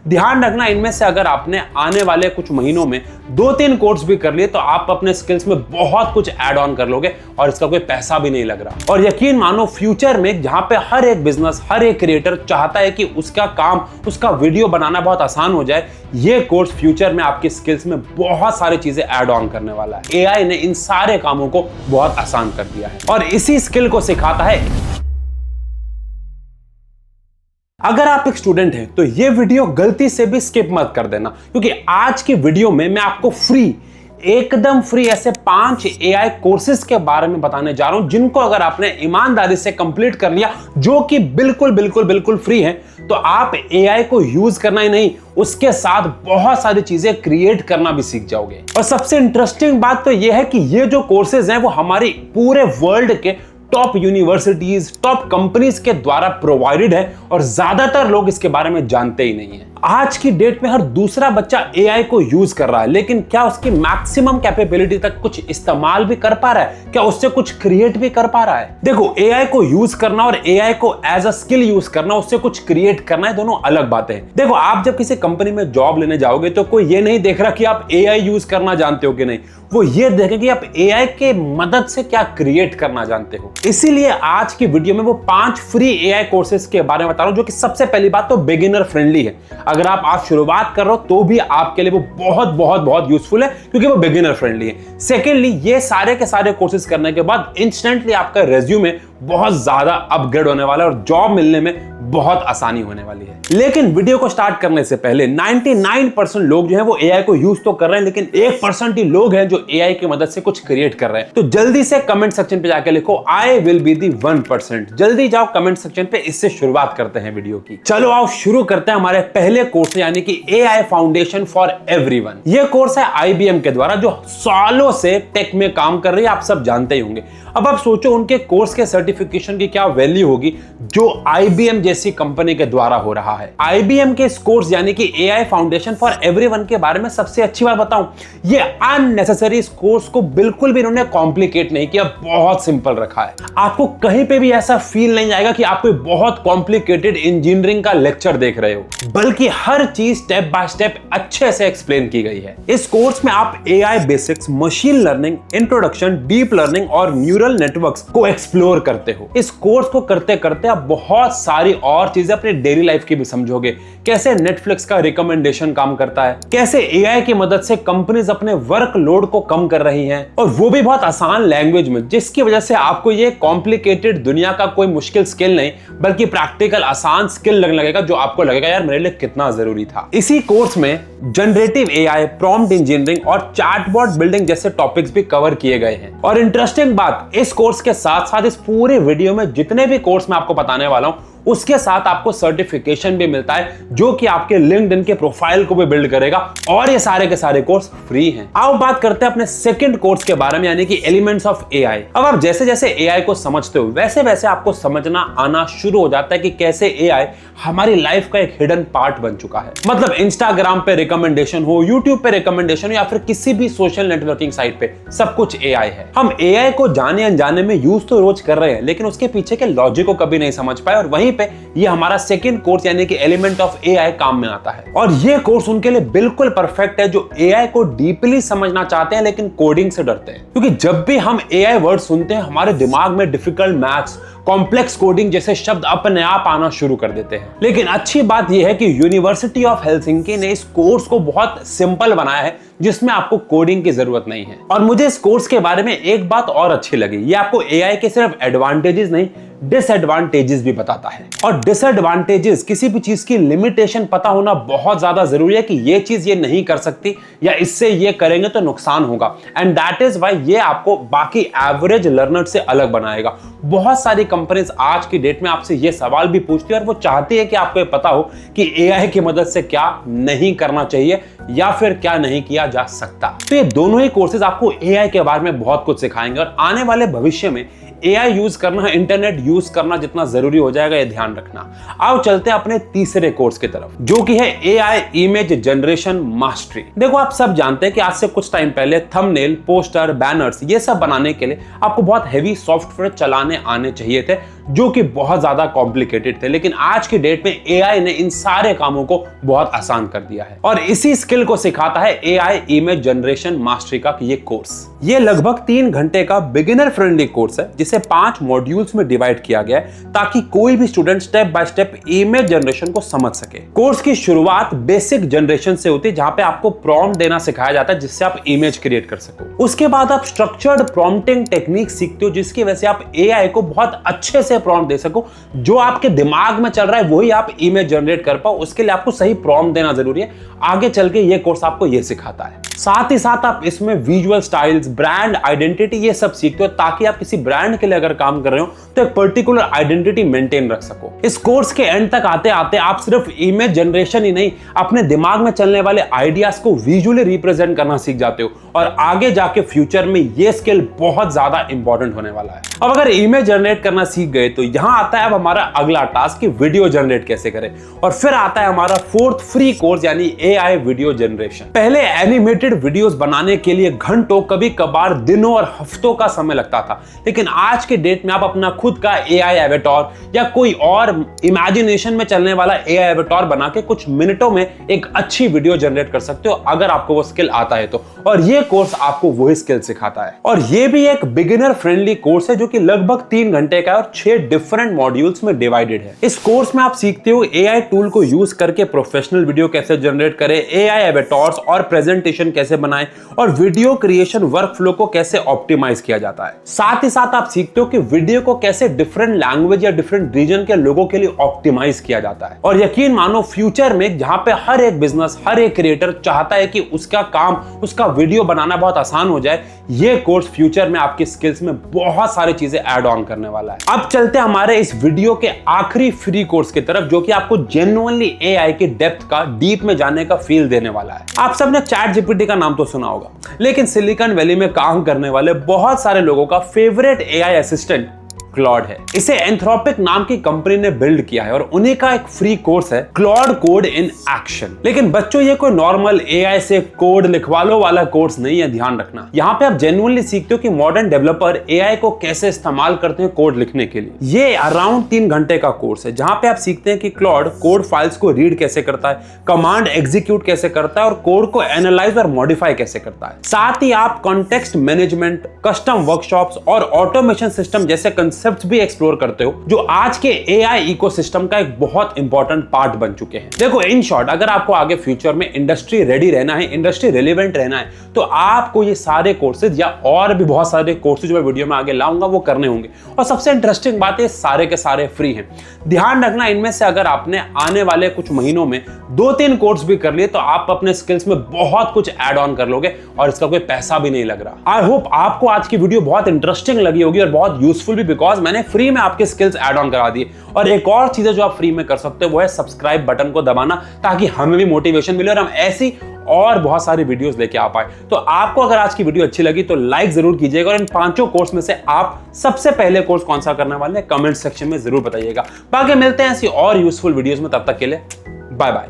ध्यान रखना, इनमें से अगर आपने आने वाले कुछ महीनों में 2-3 कोर्स भी कर लिए तो आप अपने स्किल्स में बहुत कुछ ऐड ऑन कर लोगे और इसका कोई पैसा भी नहीं लग रहा। और यकीन मानो फ्यूचर में जहां पे हर एक बिजनेस, हर एक क्रिएटर चाहता है कि उसका काम, उसका वीडियो बनाना बहुत आसान हो जाए, ये कोर्स फ्यूचर में आपकी स्किल्स में बहुत सारी चीजें ऐड ऑन करने वाला है। एआई ने इन सारे कामों को बहुत आसान कर दिया है और इसी स्किल को सिखाता है। अगर आप एक स्टूडेंट हैं तो ये वीडियो गलती से भी स्किप मत कर देना, क्योंकि आज की वीडियो में मैं आपको एकदम फ्री ऐसे 5 एआई कोर्सेज के बारे में बताने जा रहा हूं, जिनको अगर आपने ईमानदारी से कंप्लीट कर लिया, जो कि बिल्कुल फ्री है, तो आप एआई को यूज करना ही नहीं, उसके साथ बहुत सारी चीजें क्रिएट करना भी सीख जाओगे। और सबसे इंटरेस्टिंग बात तो यह है कि ये जो कोर्सेज हैं वो हमारी पूरे वर्ल्ड के टॉप यूनिवर्सिटीज, टॉप कंपनीज के द्वारा प्रोवाइडेड है और ज्यादातर लोग इसके बारे में जानते ही नहीं है। आज की डेट में हर दूसरा बच्चा एआई को यूज कर रहा है, लेकिन क्या उसकी मैक्सिमम कैपेबिलिटी तक कुछ इस्तेमाल भी कर पा रहा है? क्या उससे कुछ क्रिएट भी कर पा रहा है? देखो, एआई को यूज करना और एआई को एज अ स्किल यूज करना, उससे कुछ क्रिएट करना है, दोनों अलग बातें हैं। देखो, आप जब किसी कंपनी में जॉब लेने जाओगे तो कोई ये नहीं देख रहा कि आप एआई यूज करना जानते हो कि नहीं, वो ये देखें कि आप एआई के मदद से क्या क्रिएट करना जानते हो। इसीलिए आज की वीडियो में वो 5 फ्री एआई कोर्सेज के बारे में बता रहा हूं, जो कि सबसे पहली बात तो बिगिनर फ्रेंडली है। अगर आप आज शुरुआत कर रहे हो तो भी आपके लिए वो बहुत यूजफुल है, क्योंकि वो बिगिनर फ्रेंडली है। सेकेंडली, ये सारे के सारे कोर्सेज करने के बाद इंस्टेंटली आपका रेज्यूमे बहुत ज्यादा अपग्रेड होने वाला है और जॉब मिलने में बहुत आसानी होने वाली है। लेकिन वीडियो को स्टार्ट करने से पहले 99% लोग जो है वो एआई को यूज तो कर रहे हैं, लेकिन 1% ही लोग हैं जो एआई की मदद से कुछ क्रिएट कर रहे हैं। तो जल्दी से कमेंट सेक्शन पे जाके लिखो, आई विल बी दी 1%। जल्दी जाओ कमेंट सेक्शन पे, इससे शुरुआत करते हैं वीडियो की। चलो आओ शुरू करते हैं हमारे पहले कोर्स, यानी कि एआई फाउंडेशन फॉर एवरीवन। ये कोर्स है आईबीएम के द्वारा, जो सालों से टेक में काम कर रही है, आप सब जानते ही होंगे। अब आप सोचो उनके कोर्स के सर्टिफिकेशन की क्या वैल्यू होगी जो आईबीएम जैसी कंपनी के द्वारा हो रहा है। आईबीएम के इस कोर्स यानी कि एआई फाउंडेशन फॉर एवरीवन के बारे में सबसे अच्छी बात बताऊं, ये अननेसेसरी इस कोर्स को बिल्कुल भी इन्होंने कॉम्प्लिकेट नहीं किया, बहुत सिंपल रखा है। आपको कहीं पे भी ऐसा फील नहीं आएगा कि आप कोई बहुत कॉम्प्लिकेटेड इंजीनियरिंग का लेक्चर देख रहे हो, बल्कि हर चीज स्टेप बाय स्टेप अच्छे से एक्सप्लेन की गई है। इस कोर्स में आप AI basics, machine learning, introduction, deep learning और न्यूरल नेटवर्क्स को एक्सप्लोर करते हो। इस कोर्स को करते करते आप बहुत सारी और चीजें अपनी डेली लाइफ की भी समझोगे। कैसे नेटफ्लिक्स का रिकमेंडेशन काम करता है, कैसे एआई की मदद से कंपनीज अपने वर्कलोड को कम कर रही हैं, और वो भी बहुत आसान लैंग्वेज में, जिसकी वजह से आपको ये कॉम्प्लिकेटेड दुनिया का कोई मुश्किल स्किल नहीं, बल्कि प्रैक्टिकल आसान स्किल लगने लगेगा, जो आपको लगेगा यार मेरे लिए कितना जरूरी था। इसी कोर्स में जनरेटिव एआई, प्रॉम्प्ट इंजीनियरिंग और चैटबॉट बिल्डिंग जैसे टॉपिक्स भी कवर किए गए हैं। और इंटरेस्टिंग बात, इस कोर्स के साथ साथ इस पूरे वीडियो में जितने भी कोर्स मैं आपको बताने वाला हूं, उसके साथ आपको सर्टिफिकेशन भी मिलता है, जो कि आपके लिंक्डइन के प्रोफाइल को भी बिल्ड करेगा, और ये सारे के सारे कोर्स फ्री हैं। आओ बात करते हैं अपने सेकंड कोर्स के बारे में, यानी कि एलिमेंट्स ऑफ एआई। अब आप जैसे जैसे एआई को समझते हो, वैसे वैसे आपको समझना आना शुरू हो जाता है कि कैसे एआई हमारी लाइफ का एक हिडन पार्ट बन चुका है। मतलब इंस्टाग्राम पे रिकमेंडेशन हो, यूट्यूब पे रिकमेंडेशन हो, या फिर किसी भी सोशल नेटवर्किंग साइट पे, सब कुछ एआई है। हम एआई को जाने अनजाने में यूज तो रोज कर रहे हैं, लेकिन उसके पीछे के लॉजिक को कभी नहीं समझ पाए, और वहीं पे ये हमारा सेकंड कोर्स यानी कि एलिमेंट ऑफ एआई काम में आता है। और ये कोर्स उनके लिए बिल्कुल परफेक्ट है जो एआई को डीपली समझना चाहते हैं लेकिन कोडिंग से डरते हैं। क्योंकि जब भी हम एआई वर्ड सुनते हैं, हमारे दिमाग में डिफिकल्ट मैथ्स, कॉम्प्लेक्स कोडिंग जैसे शब्द अपने आप आना शुरू कर देते हैं। लेकिन अच्छी बात यह है कि यूनिवर्सिटी ऑफ हेलसिंकी ने इस कोर्स को बहुत सिंपल बनाया है, जिसमें आपको कोडिंग की जरूरत नहीं है। और मुझे इस कोर्स के बारे में एक बात और अच्छी लगी, ये आपको एआई के सिर्फ एडवांटेजेस नहीं, डिसएडवांटेजेस भी बताता है। और डिसएडवांटेजेस, किसी भी चीज की लिमिटेशन पता होना बहुत ज्यादा जरूरी है कि ये चीज ये नहीं कर सकती, या इससे ये करेंगे तो नुकसान होगा। एंड दैट इज व्हाई ये आपको बाकी एवरेज लर्नर से अलग बनाएगा। बहुत सारी कंपनीज आज की डेट में आपसे ये सवाल भी पूछती है, और वो चाहती है कि आपको ये पता हो कि एआई की मदद से क्या नहीं करना चाहिए या फिर क्या नहीं किया जा सकता। तो ये दोनों ही कोर्सेज आपको एआई के बारे में बहुत कुछ सिखाएंगे, और आने वाले भविष्य में एआई यूज करना, इंटरनेट यूज करना जितना जरूरी हो जाएगा, ये ध्यान रखना। आओ चलते हैं अपने तीसरे कोर्स की तरफ, जो कि है एआई इमेज जनरेशन मास्टरी। देखो, आप सब जानते हैं कि आज से कुछ टाइम पहले थंबनेल, पोस्टर, बैनर्स ये सब बनाने के लिए आपको बहुत हेवी सॉफ्टवेयर चलाने आने चाहिए थे, जो कि बहुत ज्यादा कॉम्प्लिकेटेड थे, लेकिन आज की डेट में एआई ने इन सारे कामों को बहुत आसान कर दिया है। और इसी स्किल को सिखाता है एआई इमेज जनरेशन मास्टरी का ये कोर्स। ये लगभग 3 घंटे का बिगिनर फ्रेंडली कोर्स है, जिसे 5 मॉड्यूल्स में डिवाइड किया गया है ताकि कोई भी student step by step image generation को समझ सके। कोर्स की शुरुआत बेसिक जनरेशन से होती है, जहां पे आपको प्रॉम्प्ट देना सिखाया जाता है जिससे आप इमेज क्रिएट कर सको। उसके बाद आप स्ट्रक्चर्ड प्रॉम्प्टिंग टेक्निक सीखते हो, जिसकी वजह से आप एआई को बहुत अच्छे से प्रॉम्प्ट दे सको। जो आपके दिमाग में चल रहा है वही आप इमेज जनरेट कर पाओ। उसके लिए आपको सही प्रॉम्प्ट देना जरूरी है। आगे चल के ये कोर्स आपको ये सिखाता है। साथ ही साथ आप इसमें विजुअल स्टाइल्स, ब्रांड आइडेंटिटी ये सब सीखते हो, ताकि आप किसी ब्रांड के लिए अगर काम कर रहे हो तो एक पर्टिकुलर आइडेंटिटी मेंटेन रख सको। इस कोर्स के एंड तक आते आते आप सिर्फ इमेज जनरेशन ही नहीं, अपने दिमाग में चलने वाले आइडियाज को विजुअली रिप्रेजेंट करना सीख जाते हो। और आगे जाके फ्यूचर में ये स्किल बहुत ज्यादा इंपॉर्टेंट होने वाला है। अब अगर इमेज जनरेट करना सीख गए तो यहां आता है अब हमारा अगला टास्क कि वीडियो जनरेट कैसे करें। और फिर आता है हमारा 4th फ्री कोर्स यानी एआई वीडियो जनरेशन। पहले एनिमेटेड वीडियोस बनाने के लिए घंटों, कभी कभार दिनों और हफ्तों का समय लगता था, लेकिन आज के डेट में आप अपना खुद का एआई एवेटार या कोई और इमेजिनेशन में चलने वाला एआई एवेटार बना के कुछ मिनटों में एक अच्छी वीडियो जनरेट कर सकते हो, अगर आपको वो स्किल आता है तो। और ये कोर्स आपको वही स्किल सिखाता है। और ये भी एक बिगिनर फ्रेंडली कोर्स है जो कि लगभग 3 घंटे का और 6 डिफरेंट मॉड्यूल्स में डिवाइडेड है। इस कोर्स में आप सीखते हो एआई टूल को यूज करके प्रोफेशनल वीडियो कैसे जनरेट करें, एआई एवेटार्स और प्रेजेंटेशन कैसे बनाएं, और वीडियो क्रिएशन वर्कफ्लो को कैसे ऑप्टिमाइज किया जाता है। साथ ही साथ आप सीखते हो कि वीडियो को कैसे डिफरेंट लैंग्वेज या डिफरेंट रीजन के लोगों के लिए ऑप्टिमाइज किया जाता है। और यकीन मानो फ्यूचर में जहां पे हर एक बिजनेस, हर एक क्रिएटर चाहता है कि उसका काम, उसका वीडियो बनाना बहुत आसान हो जाए, ये कोर्स फ्यूचर में आपकी स्किल्स में बहुत सारी चीजें ऐड ऑन करने वाला है। अब चलते हैं हमारे इस वीडियो के आखिरी फ्री कोर्स की तरफ, जो कि आपको जेन्युइनली एआई की डेप्थ का, डीप में जाने का फील देने वाला है। आप सबने चैट जीपीटी का नाम तो सुना होगा, लेकिन सिलिकॉन वैली में काम करने वाले बहुत सारे लोगों का फेवरेट एआई असिस्टेंट क्लॉड है। इसे एंथ्रोपिक नाम की कंपनी ने बिल्ड किया है और उन्हीं का एक फ्री कोर्स है क्लॉड कोड इन एक्शन। लेकिन बच्चों, ये कोई नॉर्मल एआई से कोड लिखवा लो वाला कोर्स नहीं है, ध्यान रखना। यहाँ पे आप जेन्युइनली सीखते हो कि मॉडर्न डेवलपर एआई को कैसे इस्तेमाल करते हैं कोड लिखने के लिए। ये अराउंड 3 घंटे का कोर्स है, जहां पे आप सीखते हैं कि क्लॉड कोड फाइल्स को रीड कैसे करता है, कमांड एग्जीक्यूट कैसे करता है और कोड को एनालाइज और मॉडिफाई कैसे करता है। साथ ही आप कॉन्टेक्स्ट मैनेजमेंट, कस्टम वर्कशॉप्स और ऑटोमेशन सिस्टम जैसे कंसेप्ट्स भी एक्सप्लोर करते हो, जो आज के एआई इकोसिस्टम का एक बहुत इंपॉर्टेंट पार्ट बन चुके हैं। देखो, इन शॉर्ट, अगर आपको आगे फ्यूचर में इंडस्ट्री रेडी रहना है, इंडस्ट्री रिलेवेंट रहना है, तो आपको ये सारे कोर्सेज या और भी बहुत सारे कोर्सेज जो मैं वीडियो में आगे लाऊंगा वो करने होंगे। और सबसे इंटरेस्टिंग बात है, सारे के सारे फ्री हैं। ध्यान रखना, इनमें से अगर आपने आने वाले कुछ महीनों में 2-3 कोर्स भी कर लिए तो आप अपने स्किल्स में बहुत कुछ ऐड ऑन कर लोगे और इसका कोई पैसा भी नहीं लग रहा। आई होप आपको आज की वीडियो बहुत इंटरेस्टिंग लगी होगी और बहुत यूजफुल भी, बिकॉज मैंने फ्री में आपके स्किल्स ऐड ऑन करा दिए। और एक और चीज जो आप फ्री में कर सकते हो वो है सब्सक्राइब बटन को दबाना, ताकि हमें भी मोटिवेशन मिले और हम ऐसी और बहुत सारी वीडियोस लेके आ पाए। तो आपको अगर आज की वीडियो अच्छी लगी तो लाइक जरूर कीजिएगा, और इन 5 कोर्स में से आप सबसे पहले कोर्स कौन सा करने वाले हैं कमेंट सेक्शन में जरूर बताइएगा। बाकी मिलते हैं ऐसी और यूजफुल वीडियोस में, तब तक के लिए बाय बाय।